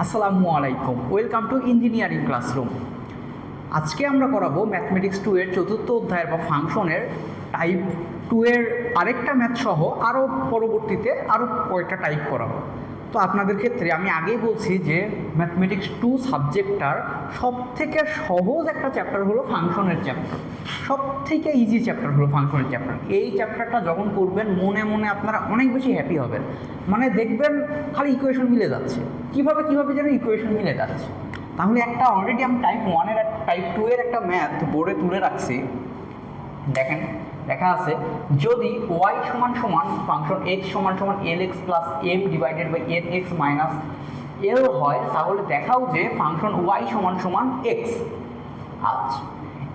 আসসালামু আলাইকুম, welcome to engineering classroom. আজকে আমরা করাবো ম্যাথমেটিক্স 2 এর চতুর্থ অধ্যায়ের বা ফাংশনের টাইপ 2 এর আরেকটা ম্যাথ সহ আরও পরবর্তীতে আরও কয়েকটা টাইপ করাবো। তো আপনাদের ক্ষেত্রে আমি আগেই বলছি যে ম্যাথমেটিক্স 2 সাবজেক্টটার সব থেকে সহজ একটা চ্যাপ্টার হলো ফাংশনের চ্যাপ্টার, সব থেকে ইজি চ্যাপ্টার হলো ফাংশনের চ্যাপ্টার। এই চ্যাপ্টারটা যখন করবেন মনে মনে আপনারা অনেক বেশি হ্যাপি হবেন, মানে দেখবেন খালি ইকুয়েশন মিলে যাচ্ছে, কীভাবে যেন ইকুয়েশন মিলে যাচ্ছে। তাহলে একটা অলরেডি আমি টাইপ 1 এর টাইপ 2 এর একটা ম্যাথ বোর্ডে তুলে রাখছি। দেখেন লেখা আছে, যদি y সমান সমান ফাংশন x সমান সমান lx plus m divided by nx minus l হয়, তাহলে দেখাও যে ফাংশন y সমান সমান x। আচ্ছা,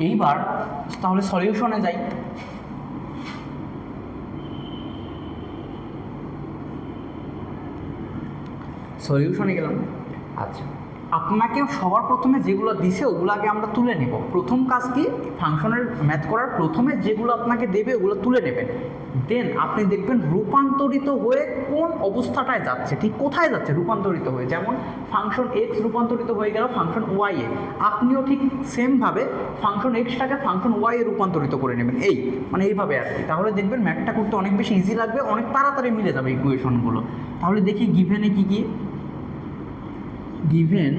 এইবার তাহলে সলিউশনে যাই। সলিউশনে গেলাম। আচ্ছা, আপনাকে সবার প্রথমে যেগুলো দিছে ওগুলোকে আমরা তুলে নেব। প্রথম কাজ কি, ফাংশনের ম্যাথ করার প্রথমে যেগুলো আপনাকে দেবে ওগুলো তুলে নেবেন। দেন আপনি দেখবেন রূপান্তরিত হয়ে কোন অবস্থাটায় যাচ্ছে, ঠিক কোথায় যাচ্ছে রূপান্তরিত হয়ে। যেমন ফাংশন এক্স রূপান্তরিত হয়ে গেল ফাংশন ওয়াই এ, আপনিও ঠিক সেমভাবে ফাংশন এক্সটাকে ফাংশন ওয়াই এ রূপান্তরিত করে নেবেন, এই মানে এইভাবে আর কি। তাহলে দেখবেন ম্যাথটা করতে অনেক বেশি ইজি লাগবে, অনেক তাড়াতাড়ি মিলে যাবে ইকুয়েশনগুলো। তাহলে দেখি গিভেনে কী কী। given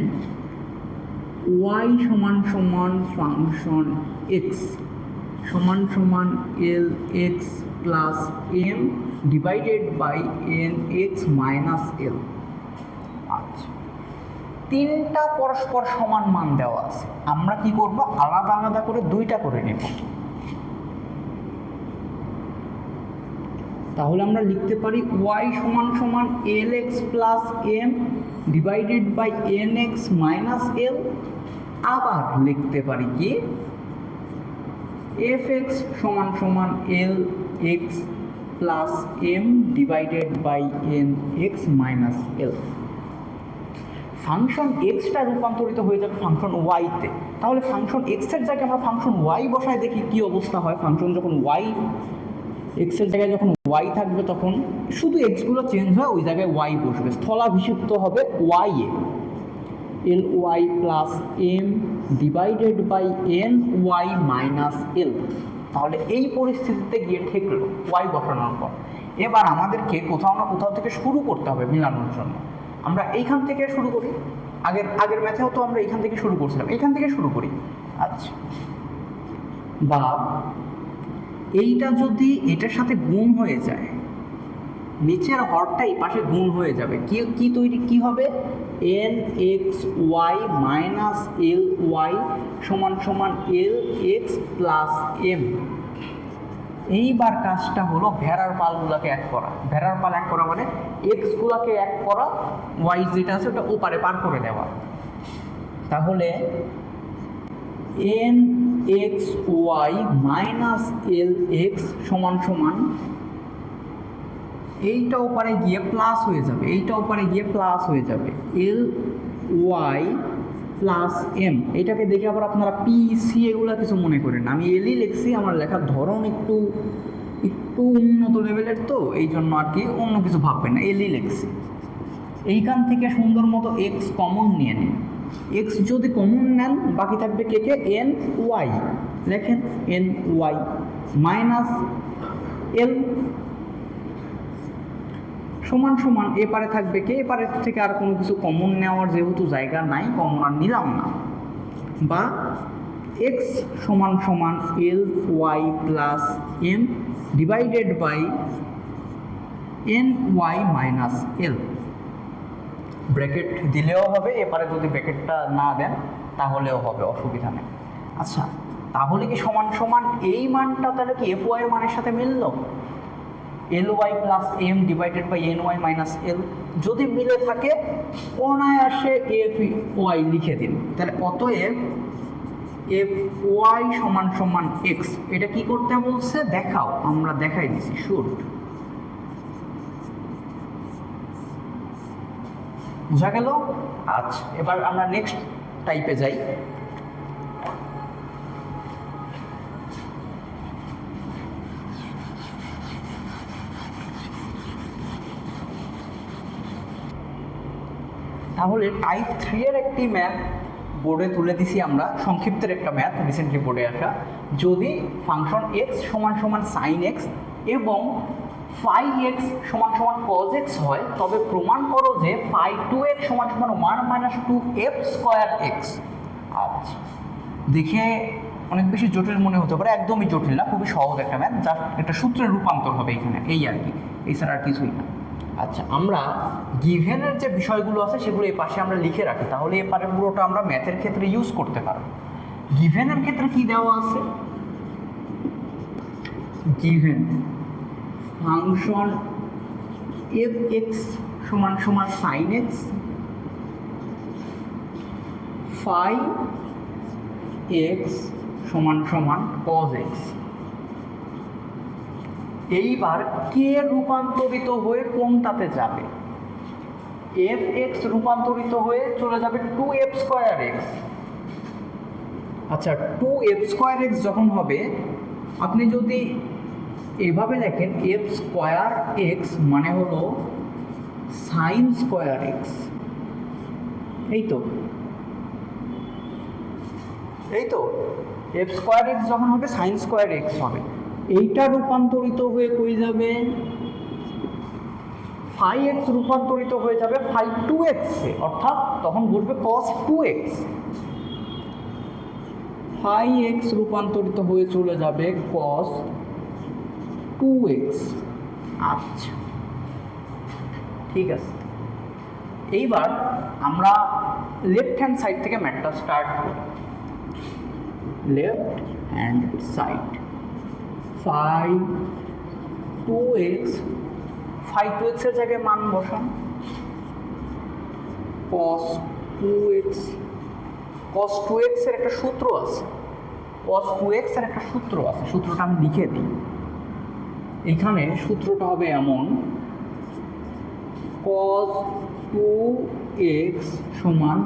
y সমান সমান ফাংশন x সমান সমান lx plus m divided by nx minus l। আচ্ছা, তিনটা পরস্পর সমান মান দেওয়া আছে, আমরা কি করব, আলাদা আলাদা করে দুইটা করে নেব। তাহলে আমরা লিখতে পারি y সমান সমান lx plus m divided by nx minus l। আবার লিখতে পারি কি fx সমান সমান lx plus m divided by nx minus l। Function এক্সটা রূপান্তরিত হয়ে যাবে ফাংশন ওয়াইতে। তাহলে ফাংশন এক্সের জায়গায় আমরা ফাংশন ওয়াই বসায় দেখি কি অবস্থা হয়। ফাংশন যখন ওয়াই এক্সের জায়গায় যখন ওয়াই থাকবে তখন শুধু এক্সগুলো চেঞ্জ হয়, ওই জায়গায় ওয়াই বসবে, স্থলাভিষিক্ত হবে ওয়াই এ। L Y plus M divided by N Y minus L. তাহলে এই পরিস্থিতিতে গিয়ে ঠেকলো ওয়াই বসানোর পর। এবার আমাদেরকে কোথাও না কোথাও থেকে শুরু করতে হবে মিলানোর জন্য। আমরা এইখান থেকে শুরু করি, আগের ম্যাথেও তো আমরা এইখান থেকে শুরু করছিলাম, এইখান থেকে শুরু করি। আচ্ছা, বা এইটা যদি এটার সাথে গুণ হয়ে যায়, নিচের হরটা এই পাশে গুণ হয়ে যাবে, কি তৈরি কি হবে, N X Y minus L Y সমান সমান এল এক্স প্লাস এম। এইবার কাজটা হলো ভেড়ার পালগুলোকে এক করা। ভেড়ার পাল এক করা মানে এক্সগুলোকে এক করা, ওয়াই যেটা আছে ওটা ওপারে পার করে দেওয়া। তাহলে N X Y minus L X সমান সমান এইটা ওপারে গিয়ে প্লাস হয়ে যাবে, এইটা ওপারে গিয়ে প্লাস হয়ে যাবে এল ওয়াই প্লাস এম। এটাকে দেখে আবার আপনারা পি সি এগুলো কিছু মনে করেন, আমি এলই লিখছি, আমার লেখার ধরন একটু উন্নত লেভেলের, তো এই জন্য আর কি অন্য কিছু ভাববেন না, এলই লিখছি। এইখান থেকে সুন্দর মতো এক্স কমন নিয়ে নিন। এক্স যদি কমন নেন বাকি থাকবে কে এন ওয়াই, লেখেন এন ওয়াই মাইনাস এল সমান সমান এপারে থাকবে কে, এপারের থেকে আর কোনো কিছু কমন নেওয়ার যেহেতু জায়গা নাই, কমন আর নিলাম না, বা এক্স সমান সমান L Y plus M divided by N Y minus L. Bracket দিলেও হবে, এপারে যদি ব্র্যাকেটটা না দেন তাহলেও হবে, অসুবিধা নেই। আচ্ছা, তাহলে কি সমান সমান এই মানটা তাহলে কি এফ ওয়াই এর মানের সাথে মিলল, L Y plus M divided by N Y minus L. যদি মিলে থাকে অনায়াসে এফ ওয়াই লিখে দিন। তাহলে অতএব এফ ওয়াই সমান সমান এক্স। এটা কি করতে বলছে দেখাও, আমরা দেখাই দিছি, শুট। বুঝা গেল? আচ্ছা, এবার আমরা নেক্সট টাইপে যাই। তাহলে টাইপ 3 এর একটি ম্যাথ বোর্ডে তুলে দিছি আমরা, সংক্ষিপ্তের একটা ম্যাথ রিসেন্টলি বোর্ডে আসা। যদি ফাংশন এক্স সমান সমান সাইন এক্স এবং ফাই এক্স সমান সমান কজ এক্স হয়, তবে প্রমাণ করো যে ফাই টু এক্স সমান সমান 1 - 2f স্কোয়ার এক্স। আচ্ছা, দেখে অনেক বেশি জটিল মনে হতে পারে, একদমই জটিল না, খুবই সহজ একটা ম্যাথ, যার একটা সূত্রের রূপান্তর হবে এখানে, এই আর কি, এছাড়া আর কিছুই না। আচ্ছা, আমরা গিভেনের যে বিষয়গুলো আছে সেগুলো এই পাশে আমরা লিখে রাখি, তাহলে এই পাশে পুরোটা আমরা ম্যাথের ক্ষেত্রে ইউজ করতে পারব। গিভেনের ক্ষেত্রে কি দেওয়া আছে? গিভেন ফাংশন এফ এক্স সমান সমান সাইন এক্স, ফাই এক্স সমান সমান কজ এক্স। এইবার কে রূপান্তরিত হয়ে কোনটাতে যাবে? এফ এক্স রূপান্তরিত হয়ে চলে যাবে 2f স্কোয়ার এক্স। আচ্ছা, 2f স্কোয়ার এক্স যখন হবে, আপনি যদি এভাবে লেখেন এফ স্কোয়ার এক্স মানে হলো সাইন স্কোয়ার এক্স, এই তো এফ স্কোয়ার এক্স যখন হবে সাইন স্কোয়ার এক্স হবে। এইটা রূপান্তরিত হয়ে কই যাবে? ফাই এক্স রূপান্তরিত হয়ে যাবে ফাই টু এক্সে, অর্থাৎ তখন বসবে কস টু এক্স। ফাই এক্স রূপান্তরিত হয়ে চলে যাবে কস টু এক্স। আচ্ছা, ঠিক আছে। এইবার আমরা লেফট হ্যান্ড সাইড থেকে ম্যাথটা স্টার্ট করি। Left hand side, phi two X, phi two এক্সের জায়গায় মান বসান, cos two X. Cos two এক্সের একটা সূত্র আছে, কস টু এক্সের একটা সূত্র আছে, সূত্রটা আমি লিখে দিই। এখানে সূত্রটা হবে এমন, কস টু এক্স সমান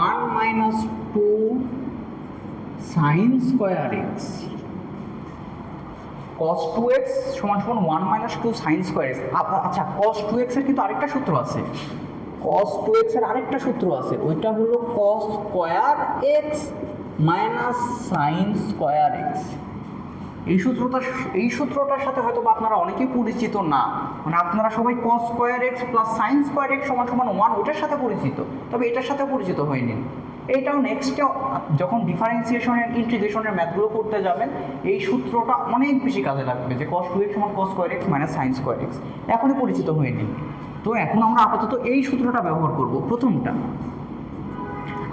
1 - 2 sine square x. cos 2x সমান সমান 1 - 2 sin স্কোয়ার এক্স। আচ্ছা, cos 2x এর কিন্তু আরেকটা সূত্র আছে, cos 2x এর আরেকটা সূত্র আছে, ওইটা হলো cos square x minus sine square x. এই সূত্রটার সাথে হয়তো আপনারা অনেকেই পরিচিত না, মানে আপনারা সবাই cos square x plus sine square x সমান সমান 1 ওটার সাথে পরিচিত, তবে এটার সাথে পরিচিত হয়নি। এইটাও নেক্সটে যখন ডিফারেন্সিয়েশনের ইন্টিগ্রেশনের ম্যাথগুলো করতে যাবেন, এই সূত্রটা অনেক বেশি কাজে লাগবে, যে cos 2x সমান cos square x minus sine square x, এখনই পরিচিত হয়নি। তো এখন আমরা আপাতত এই সূত্রটা ব্যবহার করব, প্রথমটা।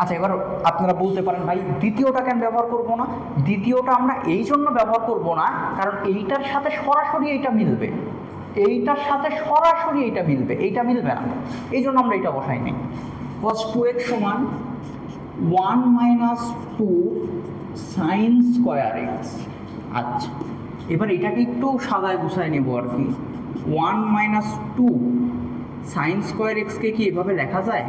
আচ্ছা, এবার আপনারা বলতে পারেন ভাই দ্বিতীয়টা কেন ব্যবহার করব না? দ্বিতীয়টা আমরা এই জন্য ব্যবহার করব না কারণ এইটার সাথে সরাসরি এইটা মিলবে, এইটার সাথে সরাসরি এইটা মিলবে, এইটা মিলবে না, এই জন্য আমরা এটা বসাই নাই। cos 2x সমান 1 - 2 সাইন স্কোয়ার এক্স। আচ্ছা, এবার এটাকে একটু সাদায় গুছায় নেব আর কি। 1 - 2 সাইন স্কোয়ার এক্সকে কি এভাবে লেখা যায়?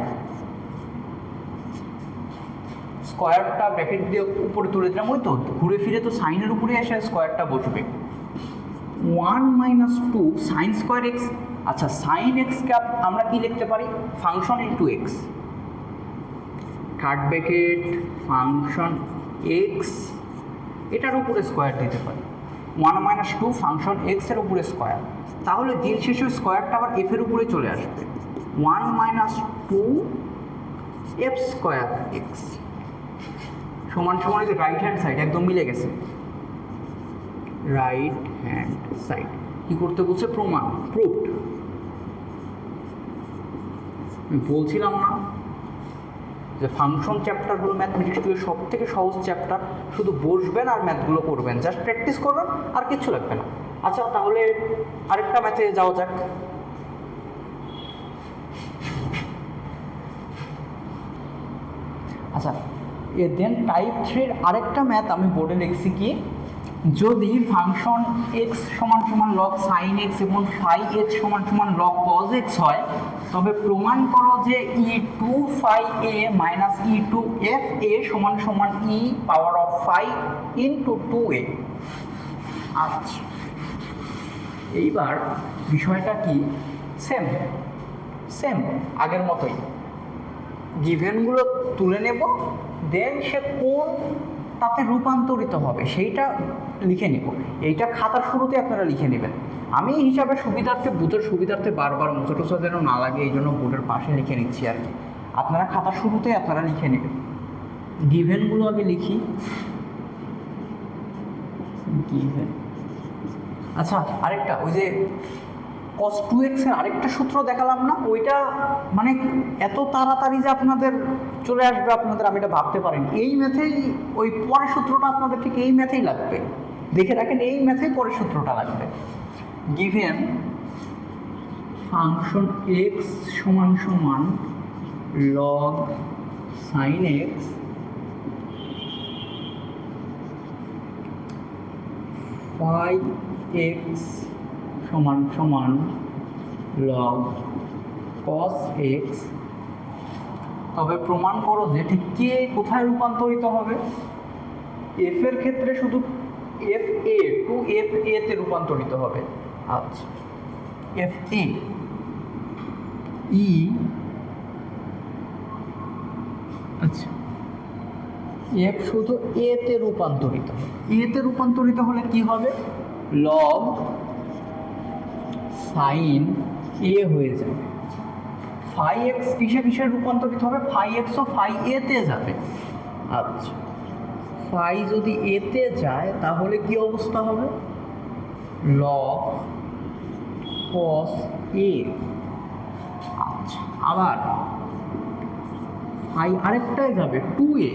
স্কোয়ারটা ব্র্যাকেট দিয়ে উপরে তুলে দিলাম, ওই তো ঘুরে ফিরে তো সাইনের উপরে এসে স্কোয়ারটা বসবে। 1 - 2 সাইন স্কোয়ার এক্স। আচ্ছা, সাইন এক্সকে আমরা কি লিখতে পারি? Function into x, third bracket function x, এটার উপরে স্কোয়ার দিতে পারি। 1 - 2 ফাংশন এক্সের উপরে স্কোয়ার, তাহলে দিন শেষে স্কোয়ারটা আবার এফের উপরে চলে আসবে। 1 - 2 এফ স্কোয়ার এক্স সমান সমান, যে রাইট হ্যান্ড সাইড একদম মিলে গেছে। রাইট হ্যান্ড সাইড কি করতে বলছে? প্রমাণ, প্রুফড। বলছিলাম না যে ফাংশন চ্যাপ্টার হলো ম্যাথমেটিক্স 2 এর সব থেকে সহজ চ্যাপ্টার, শুধু বসবেন আর ম্যাথগুলো করবেন, জাস্ট প্র্যাকটিস করবেন আর কিচ্ছু লাগবে না। আচ্ছা, তাহলে আরেকটা ম্যাথে যাওয়া যাক। আচ্ছা, দেন টাইপ 3 আরেকটা ম্যাথ আমি বোর্ডে লিখছি কি, যদি ফাংশন এক্স সমান সমান লগ সাইন এক্স এবং ফাই এক্স সমান সমান লগ কজ এক্স হয়, তবে প্রমাণ করো যে e two phi a minus e two f a সমান সমান e power of phi into 2a। আচ্ছা, এইবার বিষয়টা কি? সেম আগের মতোই। গিভেনগুলো তুলে নেব, দেন সে কোন তাতে রূপান্তরিত হবে সেইটা লিখে নেব। এইটা খাতার শুরুতে আপনারা লিখে নেবেন। আমি এই হিসাবে সুবিধার্থে, বুথের সুবিধার্থে বারবার মুছে টুসা যেন না লাগে এই জন্য বোর্ডের পাশে লিখে নিচ্ছি আর কি। আপনারা খাতার শুরুতে আপনারা লিখে নেবেন। গিভেনগুলো আগে লিখি। গিভেন, আচ্ছা আরেকটা ওই যে cos 2x এর আরেকটা সূত্র দেখালাম না, ওইটা মানে এত তাড়াতাড়ি যে আপনাদের চলে আসবে আপনাদের, আমি এটা ভাবতে পারিনি। এই ম্যাথেই ওই পরের সূত্রটা আপনাদের ঠিক এই ম্যাথেই লাগবে, দেখে রাখেন এই ম্যাথেই পরের সূত্রটা লাগবে। গিভেন ফাংশন x সমান সমান log sin x phi x সমান সমান log cos x, তবে প্রমাণ করো যে ঠিক কে কোথায় রূপান্তরিত হবে। f এর ক্ষেত্রে শুধু f a to f a তে রূপান্তরিত হবে। আচ্ছা f a e, আচ্ছা f শুধু a তে রূপান্তরিত হবে। a তে রূপান্তরিত হলে কি হবে, log sin a হয়ে যাবে। phi x কিসে কিসে রূপান্তরিত হবে, phi x O phi a তে যাবে। আচ্ছা phi যদি a তে যায় তাহলে কি অবস্থা হবে, log cos a। আচ্ছা আবার phi আরেকটাই যাবে 2a,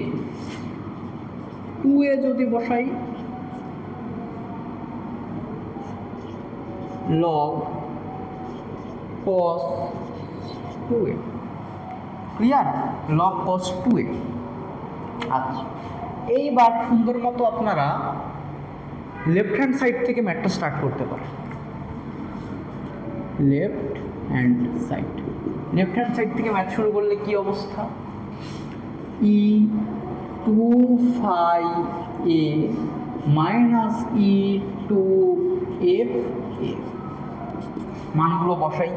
2a যদি বসাই log cos 2a, clear, log cos 2a। আচ্ছা এইবার সুন্দর মতো আপনারা লেফট হ্যান্ড সাইড থেকে ম্যাথটা স্টার্ট করতে পারেন। লেফট হ্যান্ড সাইড থেকে ম্যাথ শুরু করলে কি অবস্থা, e 2 phi a minus e 2 f a, মানগুলো বসাই।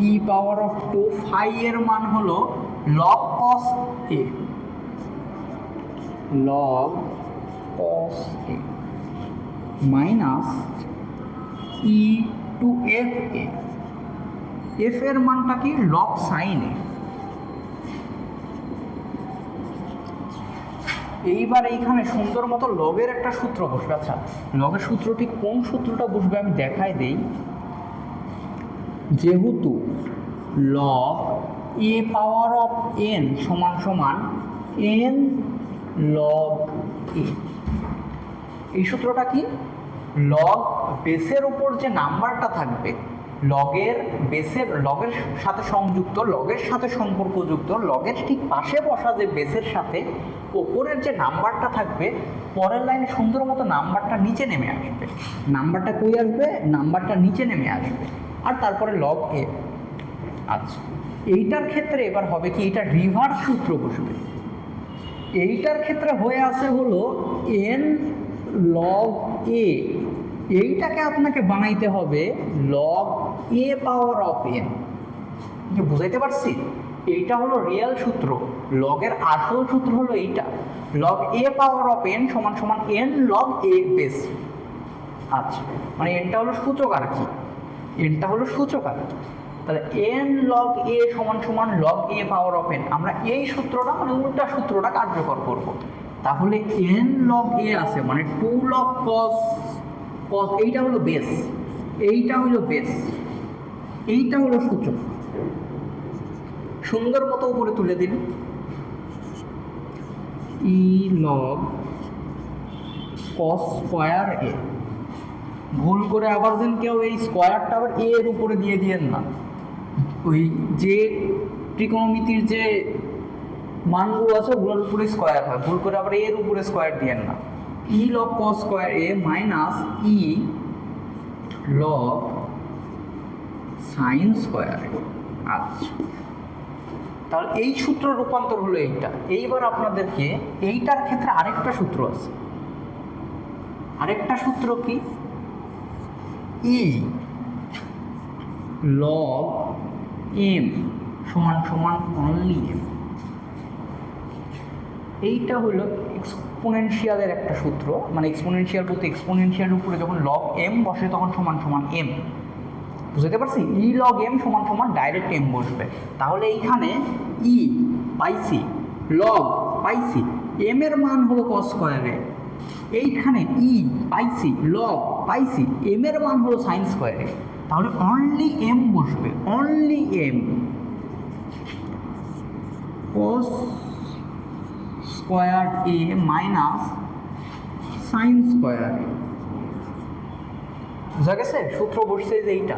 e পাওয়ার অফ 2 phi এর মান হলো log cos a, log cos a minus e to f a, f এর মানটা কি log sin a। এইবার এইখানে সুন্দর মতো লগের একটা সূত্র বসবে। আচ্ছা লগের সূত্রটি কোন সূত্রটা বসবে আমি দেখাই দেই। যেহেতু log a power of n সমান সমান n log a, এই সূত্রটা কি, লগ বেসের উপর যে নাম্বারটা থাকবে, লগের বেসের, লগের সাথে সংযুক্ত, লগের সাথে সম্পর্কযুক্ত, লগের ঠিক পাশে বসা যে বেসের সাথে ওপরের যে নাম্বারটা থাকবে, পরের লাইনে সুন্দর মতো নাম্বারটা নিচে নেমে আসবে। নাম্বারটা কই আসবে, নাম্বারটা নিচে নেমে আসবে, আর তারপরে লগ এ। আচ্ছা এইটার ক্ষেত্রে এবার হবে কি, এটা রিভার্স সূত্র বসবে। এইটার ক্ষেত্রে হয়ে আছে হলো n log a, এইটাকে আপনাকে বানাইতে হবে log a power of n। কি বুঝাইতে পারছি, এইটা হলো রিয়েল সূত্র, লগের আসল সূত্র হলো এইটা, log a power of n সমান সমান n log a বেস। আচ্ছা মানে এনটা হলো সূচক আর কি, এনটা হলো সূচক আর কি। তাহলে n log a সমান সমান log a power of n, আমরা এই সূত্রটা মানে উল্টা সূত্রটা কার্যকর করব। তাহলে n log a আছে মানে 2 log cos, এইটা হলো বেস, এইটা হলো বেস, এইটা হলো সূচক। সুন্দর মতো উপরে তুলে দিন, e log cos square a। ভুল করে আবার যেন কেউ এই স্কয়ারটা আবার a এর উপরে দিয়ে দিয়েন না, ওই যে ত্রিকোণমিতির যে মানগুলো আছে ওগুলোর উপরে স্কয়ার হয়, ভুল করে আবার এর উপরে স্কয়ার দিয়েন না। E log cos square a minus e log sine square a. আচ্ছা তাহলে এই সূত্র রূপান্তর হলো এইটা। এইবার আপনাদেরকে এইটার ক্ষেত্রে আরেকটা সূত্র আছে, আরেকটা সূত্র কি, ই লগ এম সমান সমান অনলি এম। এইটা হলো এক্সপোনেনশিয়ালের একটা সূত্র, মানে এক্সপোনেনশিয়াল বলতে এক্সপোনেনশিয়ালের উপরে যখন লগ এম বসে তখন সমান সমান এম, বুঝতে পারছি? ই লগ এম সমান সমান ডাইরেক্ট এম বসবে। তাহলে এইখানে ই পাইছি, লগ পাইছি, এম এর মান হলো কস স্কয়ারে, এইখানে ই পাইছি, লগ পাইছি, এম এর মান হলো সাইন স্কয়ারে। তাহলে অনলি এম বসবে, only M cos square a minus sine square. বুঝা গেছে? সূত্র বসছে যে এইটা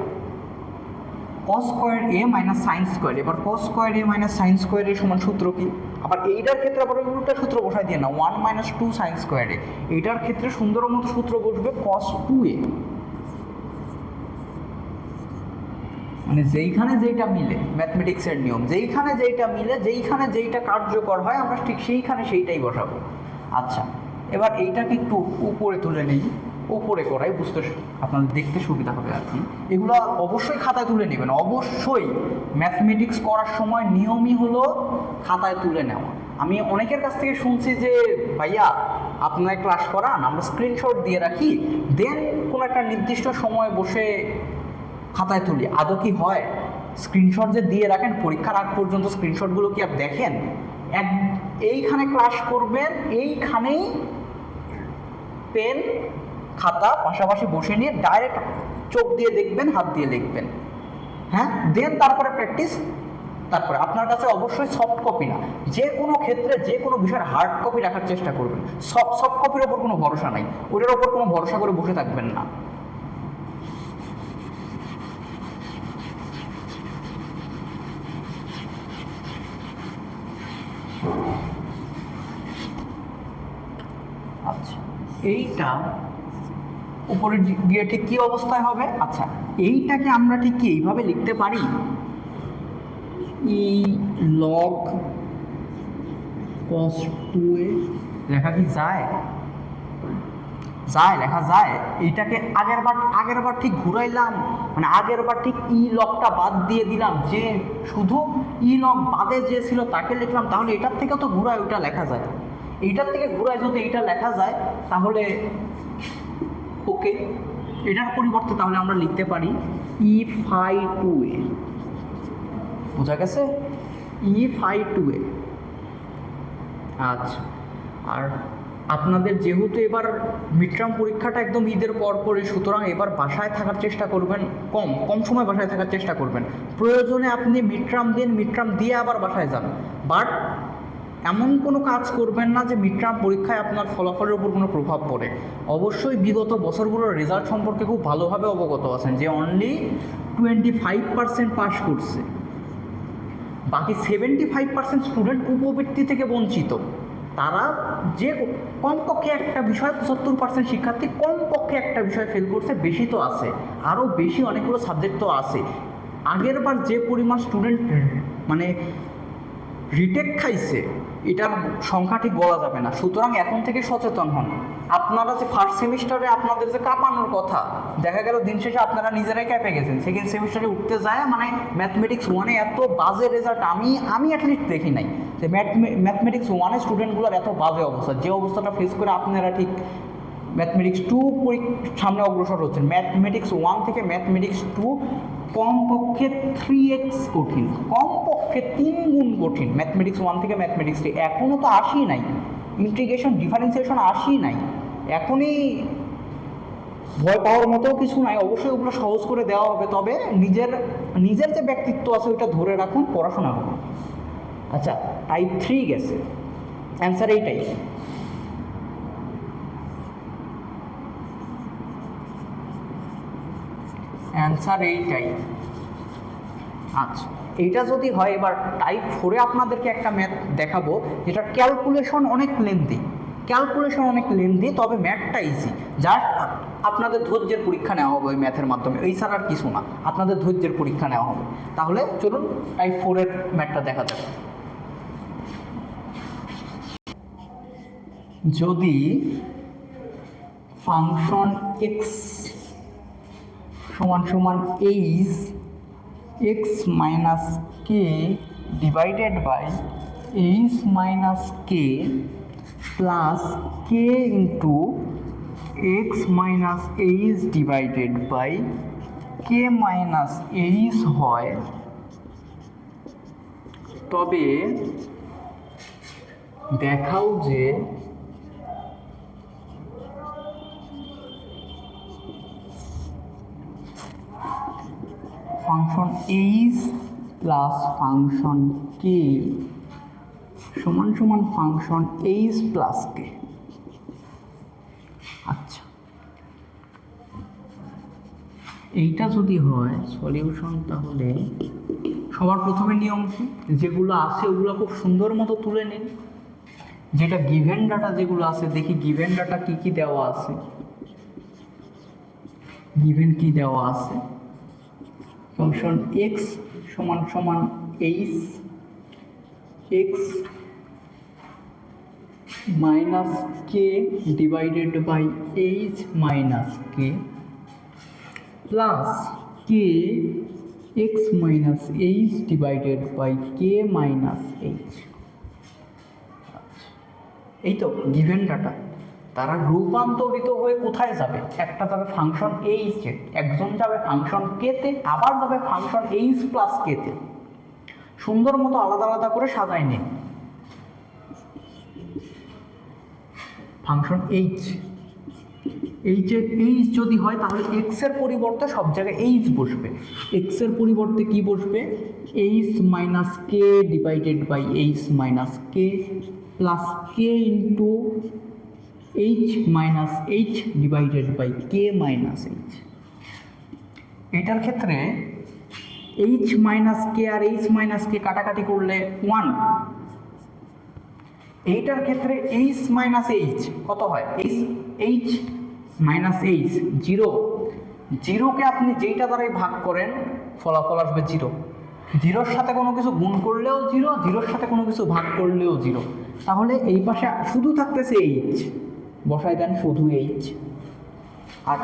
কস square a minus sine square. এবার কস square a minus sine square এর সমান সূত্র কি? আবার এইটার ক্ষেত্রে আবার উল্টা সূত্র বসাই দিয়ে না, 1 মাইনাস 2 সাইন স্কয়ার এ। এইটার ক্ষেত্রে সুন্দর মতো সূত্র বসবে কস 2a, মানে যেইখানে যেইটা মিলে ম্যাথমেটিক্সের নিয়ম, যেইখানে যেইটা মিলে, যেইখানে যেইটা কার্যকর হয় আমরা ঠিক সেইখানে সেইটাই বসাবো। আচ্ছা, এবার এইটাকে একটু উপরে তুলে নিই, উপরে করাই বুঝতে আপনাদের দেখতে সুবিধা হবে আর কি। এগুলো অবশ্যই খাতায় তুলে নেবেন, অবশ্যই ম্যাথমেটিক্স করার সময় নিয়মই হলো খাতায় তুলে নেওয়া। আমি অনেকের কাছ থেকে শুনছি যে ভাইয়া আপনার ক্লাস করান, আমরা স্ক্রিনশট দিয়ে রাখি, দেন কোনো একটা নির্দিষ্ট সময় বসে খাতায় তুলি। আদৌ কি হয়? স্ক্রিনশট যে দিয়ে রাখেন পরীক্ষার আগ পর্যন্ত, স্ক্রিনশটগুলো কি আর দেখেন? এইখানে ক্লাস করবেন, এইখানেই পেন খাতা পাশাপাশি বসে নিয়ে ডাইরেক্ট চোখ দিয়ে দেখবেন, হাত দিয়ে লিখবেন, হ্যাঁ, দেন তারপরে প্র্যাকটিস। তারপরে আপনার কাছে অবশ্যই সফট কপি না, যে কোনো ক্ষেত্রে যে কোনো বিষয়ের হার্ড কপি রাখার চেষ্টা করবেন। সফট কপির ওপর কোনো ভরসা নাই, ওটার ওপর কোনো ভরসা করে বসে থাকবেন না। আচ্ছা, এইটা উপরে গিয়ে ঠিক কী অবস্থায় হবে? আচ্ছা, এইটাকে আমরা ঠিক কি এইভাবে লিখতে পারি, ই লগ কস 2a লেখা কি যায়? যায়, লেখা যায়। এইটাকে আগেরবার ঠিক ঘুরাইলাম, মানে আগেরবার ঠিক ই লগটা বাদ দিয়ে দিলাম, যে শুধু ই লগ বাদে যে ছিল তাকে লিখলাম, তাহলে এটার থেকেও তো ঘুরায় ওইটা লেখা যায়। এইটার থেকে ঘুরায় যদি এইটা লেখা যায় তাহলে ওকে। এটার পরিবর্তে তাহলে আমরা লিখতে পারি ই ফাই 2a। বোঝা গেছে? E phi 2a। আচ্ছা, আর আপনাদের যেহেতু এবার মিডটার্ম পরীক্ষাটা একদম ঈদের পরপরই, সুতরাং এবার বাসায় থাকার চেষ্টা করবেন, কম সময় বাসায় থাকার চেষ্টা করবেন। প্রয়োজনে আপনি মিডটার্ম দিন, মিডটার্ম দিয়ে আবার বাসায় যান, বাট এমন কোনো কাজ করবেন না যে মিডটার্ম পরীক্ষায় আপনার ফলাফলের উপর কোনো প্রভাব পড়ে। অবশ্যই বিগত বছরগুলোর রেজাল্ট সম্পর্কে খুব ভালোভাবে অবগত আছেন যে অনলি 25% পাস করছে, বাকি 75% স্টুডেন্ট উপবৃত্তি থেকে বঞ্চিত। তারা যে কমপক্ষে একটা বিষয় 75% শিক্ষার্থী কমপক্ষে একটা বিষয় ফেল করছে, বেশি তো আছে, আরও বেশি অনেকগুলো সাবজেক্ট তো আছে। আগের বার যে পরিমাণ স্টুডেন্ট মানে রিটেক খাইছে এটার সংখ্যা ঠিক বলা যাবে না। সুতরাং এখন থেকে সচেতন হন। আপনারা যে ফার্স্ট সেমিস্টারে আপনাদের যে কাঁপানোর কথা, দেখা গেল দিন শেষে আপনারা নিজেরাই ক্যাপে গেছেন। সেকেন্ড সেমিস্টারে উঠতে যায় মানে ম্যাথমেটিক্স 1-এ এত বাজে রেজাল্ট আমি অ্যাটলিস্ট দেখি নাই যে ম্যাথমেটিক্স 1-এ স্টুডেন্টগুলোর এত বাজে অবস্থা। যে অবস্থাটা ফেস করে আপনারা ঠিক ম্যাথমেটিক্স 2 সামনে অগ্রসর হচ্ছেন। ম্যাথমেটিক্স 1 থেকে ম্যাথমেটিক্স 2 কমপক্ষে 3x কঠিন, কমপক্ষে 3 গুণ কঠিন ম্যাথমেটিক্স 1 থেকে ম্যাথমেটিক্স 3। এখনও তো আসি নাই, ইন্টিগ্রেশন ডিফারেন্সিয়েশন আসি নাই, এখনই ভয় পাওয়ার মতো কিছু নাই। অবশ্যই ওগুলো সহজ করে দেওয়া হবে, তবে নিজের যে ব্যক্তিত্ব আছে ওইটা ধরে রাখুন, পড়াশোনা করুন। আচ্ছা, টাইপ 3 গেছে, অ্যান্সার এইটাই। অ্যান্সার এইটাই। আচ্ছা, এইটা যদি হয়, এবার টাইপ 4-এ আপনাদেরকে একটা ম্যাথ দেখাবো যেটা ক্যালকুলেশন অনেক লেন্দি, তবে ম্যাথটা ইজি। যার আপনাদের ধৈর্যের পরীক্ষা নেওয়া হবে ওই ম্যাথের মাধ্যমে, এই ছাড়া আর কিছু না, আপনাদের ধৈর্যের পরীক্ষা নেওয়া হবে। তাহলে চলুন টাইপ 4-এর ম্যাথটা দেখা যাক। যদি ফাংশন এক্স সমান সমান H X minus K divided by H minus K plus K into X minus H divided by K minus H হয়, তবে দেখাও যে function H plus function K সমান সমান ফাংশন এইচ প্লাস কে। আচ্ছা, এইটা যদি হয় সলিউশন, তাহলে সবার প্রথমে নিয়ম কি, যেগুলো আছে ওগুলো খুব সুন্দর মতো তুলে নিন। যেটা গিভেন ডাটা যেগুলো আছে, দেখি গিভেন ডাটা কি কি দেওয়া আছে। গিভেন কি দেওয়া আছে, ফাংশন এক্স সমান সমান H, X minus K divided by H minus K plus K X minus H divided by K minus H. এই তো গিভেন ডাটা। তারা রূপান্তরিত হয়ে কোথায় যাবে, একটা যাবে ফাংশন এইচে, একজন যাবে ফাংশন কেতে, আবার যাবে ফাংশন এইচ প্লাস কেতে। সুন্দর মতো আলাদা আলাদা করে সাজায় নিন। ফাংশন এইচ, এইচের এইচ যদি হয় তাহলে এক্সের পরিবর্তে সব জায়গায় এইচ বসবে। এক্সের পরিবর্তে কি বসবে, H minus K divided by H minus K plus K into H minus H divided by K minus H. এইটার ক্ষেত্রে এইচ মাইনাস কে আর এইচ মাইনাস কে কাটাকাটি করলে 1। এইটার ক্ষেত্রে এইচ মাইনাস এইচ কত হয়, এইচ মাইনাস এইচ 0। 0কে আপনি যেইটা দ্বারাই ভাগ করেন ফলাফল আসবে 0। 0-র সাথে কোনো কিছু গুণ করলেও 0, 0-র সাথে কোনো কিছু ভাগ করলেও 0। তাহলে এই পাশে শুধু থাকতেছে এইচ, বসায় দেন শুধু এইচ। আর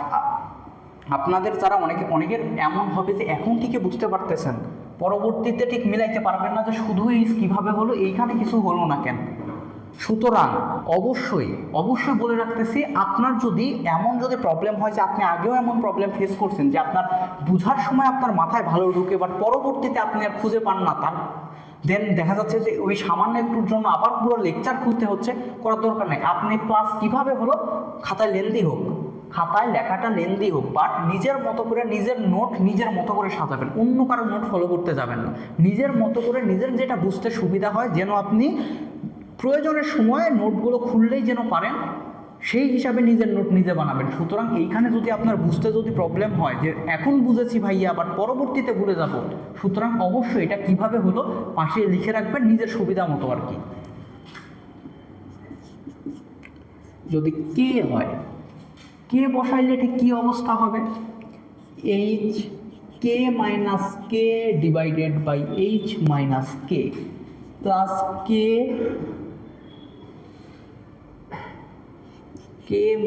আপনাদের যারা অনেকের এমন হবে যে এখন থেকে বুঝতে পারতেছেন, পরবর্তীতে ঠিক মিলাইতে পারবেন না যে শুধু এইচ কীভাবে হলো, এইখানে কিছু হলো না কেন। সুতরাং অবশ্যই বলে রাখতেছি, আপনার যদি প্রবলেম হয় যে আপনি আগেও এমন প্রবলেম ফেস করছেন যে আপনার বোঝার সময় আপনার মাথায় ভালো ঢুকে, বাট পরবর্তীতে আপনি আর খুঁজে পান না, তার দেন দেখা যাচ্ছে যে ওই সামান্য একটুর জন্য আবার পুরো লেকচার খুলতে হচ্ছে, করার দরকার নেই। আপনি ক্লাস কীভাবে হলো, খাতায় লেন্দি হোক, খাতায় লেখাটা লেন্দি হোক, বাট নিজের মতো করে নিজের নোট নিজের মতো করে সাজাবেন, অন্য কারো নোট ফলো করতে যাবেন না। নিজের মতো করে নিজের যেটা বুঝতে সুবিধা হয়, যেন আপনি প্রয়োজনের সময় নোটগুলো খুললেই যেন পারেন, সেই হিসাবে নিজের নোট নিজে বানাবেন। সুতরাং এইখানে যদি আপনার বুঝতে যদি প্রবলেম হয় যে এখন বুঝেছি ভাইয়া আবার পরবর্তীতে ভুলে যাব, সুতরাং অবশ্যই এটা কিভাবে হলো পাশে লিখে রাখবেন নিজের সুবিধা মতো আর কি। যদি কে হয়, কে বসাইলে ঠিক কী অবস্থা হবে, H K minus K divided by H minus K plus K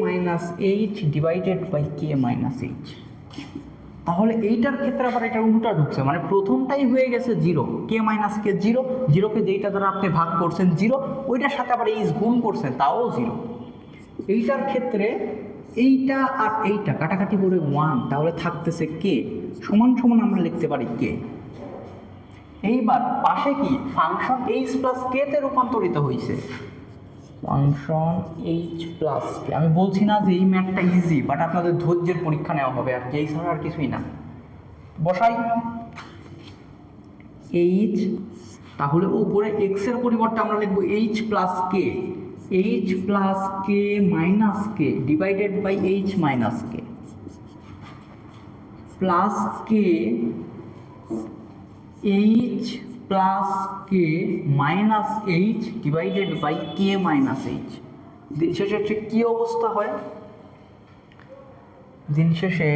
minus H divided by K minus H. তাহলে এইটার ক্ষেত্রে আবার এটা উল্টা ঢুকছে, মানে প্রথমটাই হয়ে গেছে 0, কে মাইনাস কে 0, 0কে যেইটা দ্বারা আপনি ভাগ করছেন 0, ওইটার সাথে আবার এইচ গুণ করছেন তাও 0। এইটার ক্ষেত্রে এইটা আর এইটা কাটাকাটি করে 1, তাহলে থাকতেছে কে সমান সমান আমরা লিখতে পারি কে। এইবার পাশে কি ফাংশন এইচ প্লাস কেতে রূপান্তরিত হয়েছে, ফাংশন এইচ প্লাস কে। আমি বলছি না যে এই ম্যাথটা ইজি, বাট আপনাদের ধৈর্যের পরীক্ষা নেওয়া হবে আর কি, এই ছাড়া আর কিছুই না। বসাই এইচ, তাহলে উপরে এক্সের পরিবর্তে আমরা লিখবো H plus K, H plus K minus K divided by H minus K plus K H plus K minus H divided by K minus H. দিন শেষে ঠিক কী অবস্থা হয়, দিন শেষে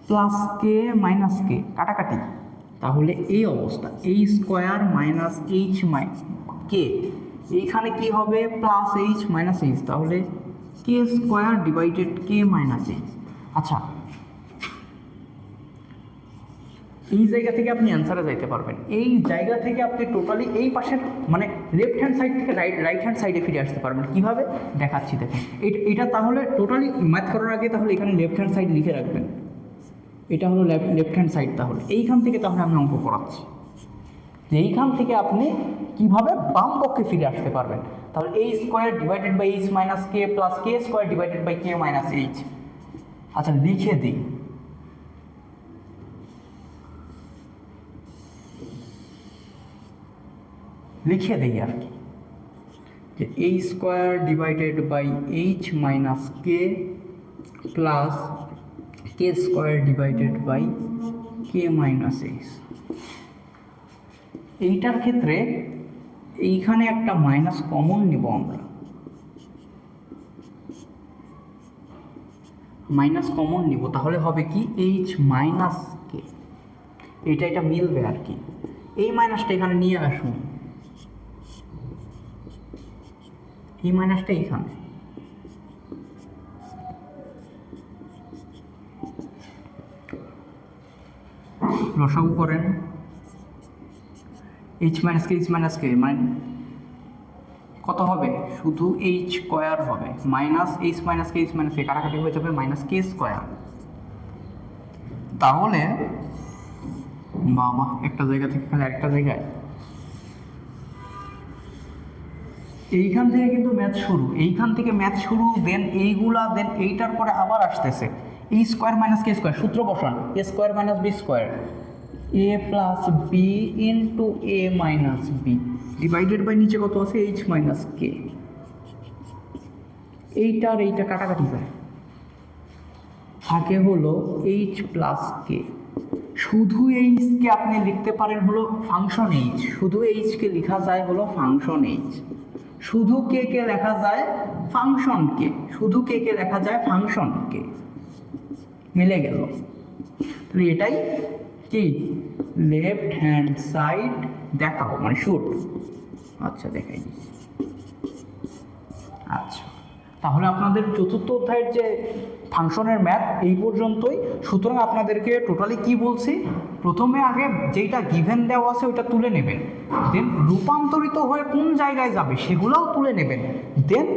প্লাস কে মাইনাস কে কাটাকাটি, তাহলে এই অবস্থা এই স্কোয়ার মাইনাস এইচ কে, এইখানে কি হবে প্লাস এইচ মাইনাস এইচ, তাহলে কে স্কোয়ার ডিভাইডেড কে মাইনাস এইচ। আচ্ছা এই জায়গা থেকে আপনি অ্যান্সারে যাইতে পারবেন। এই জায়গা থেকে আপনি টোটালি এই পাশের মানে লেফট হ্যান্ড সাইড থেকে রাইট হ্যান্ড সাইডে ফিরে আসতে পারবেন। কীভাবে দেখাচ্ছি দেখুন। এটা তাহলে টোটালি ম্যাথ করার আগে তাহলে এখানে লেফট হ্যান্ড সাইড লিখে রাখবেন। এটা হলো লেফট হ্যান্ড সাইড। তাহলে এইখান থেকে তাহলে আমি অঙ্ক করাচ্ছি যে এইখান থেকে আপনি কিভাবে বাম পক্ষে ফিরে আসতে পারবেন। তাহলে a square divided by h minus K plus K square divided by K minus H. আচ্ছা লিখে দিই, আর কি যে a square divided by h minus K plus K square divided by K minus H. এইটার ক্ষেত্রে এইখানে একটা মাইনাস কমন নিব আমরা, তাহলে হবে কি এইচ মাইনাস কে, এটা মিলবে আর কি। এই মাইনাসটা এখানে নিয়ে আসুন, এই মাইনাসটা এইখানে, লসাগু করেন এইচ মাইনাস কে মানে কত হবে, শুধু এইচ স্কোয়ার হবে মাইনাস এইচ মাইনাস কে কাটাকাটি হয়ে যাবে মাইনাস কে স্কোয়ার। তাহলে বাবা একটা জায়গা থেকে খালি একটা জায়গায়, এইখান থেকে কিন্তু ম্যাথ শুরু, দেন এইগুলা, দেন এইটার পরে আবার আসতেছে a square minus k square, সূত্র বসান a square minus b square, a plus b into a minus b divided by নিচে কত আছে এইচ মাইনাস কে। এইটার এইটা কাটাকাটি যায়, থাকে হলো এইচ প্লাস কে। শুধু এইচকে আপনি লিখতে পারেন হলো ফাংশন এইচ, শুধু এইচকে লেখা যায় হলো ফাংশন এইচ, শুধু কে লেখা যায় ফাংশন কে, মিলে গেল। তাহলে এটাই কি লেফট হ্যান্ড সাইড দেখাও মানে শুট। আচ্ছা দেখাই দিচ্ছি। আচ্ছা তাহলে আপনাদের চতুর্থ অধ্যায়ের যে ফাংশনের ম্যাথ এই পর্যন্তই। সুতরাং আপনাদেরকে টোটালি কি বলছি, প্রথমে আগে যেইটা গিভেন দেওয়া আছে ওইটা তুলে নেবেন, দেন রূপান্তরিত হয়ে কোন জায়গায় যাবে সেগুলোও তুলে নেবেন, দেন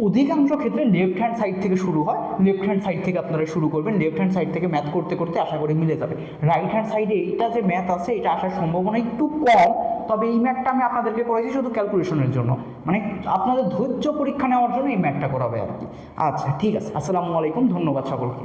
অধিকাংশ ক্ষেত্রে লেফট হ্যান্ড সাইড থেকে শুরু হয়, লেফট হ্যান্ড সাইড থেকে আপনারা শুরু করবেন। লেফট হ্যান্ড সাইড থেকে ম্যাথ করতে করতে আশা করি মিলে যাবে। রাইট হ্যান্ড সাইডে এইটা যে ম্যাথ আছে এটা আসার সম্ভাবনা একটু কম, তবে এই ম্যাথটা আমি আপনাদেরকে করেছি শুধু ক্যালকুলেশনের জন্য, মানে আপনাদের ধৈর্য পরীক্ষা নেওয়ার জন্য এই ম্যাথটা করাবে আর কি। আচ্ছা ঠিক আছে, আসসালামু আলাইকুম, ধন্যবাদ সকলকে।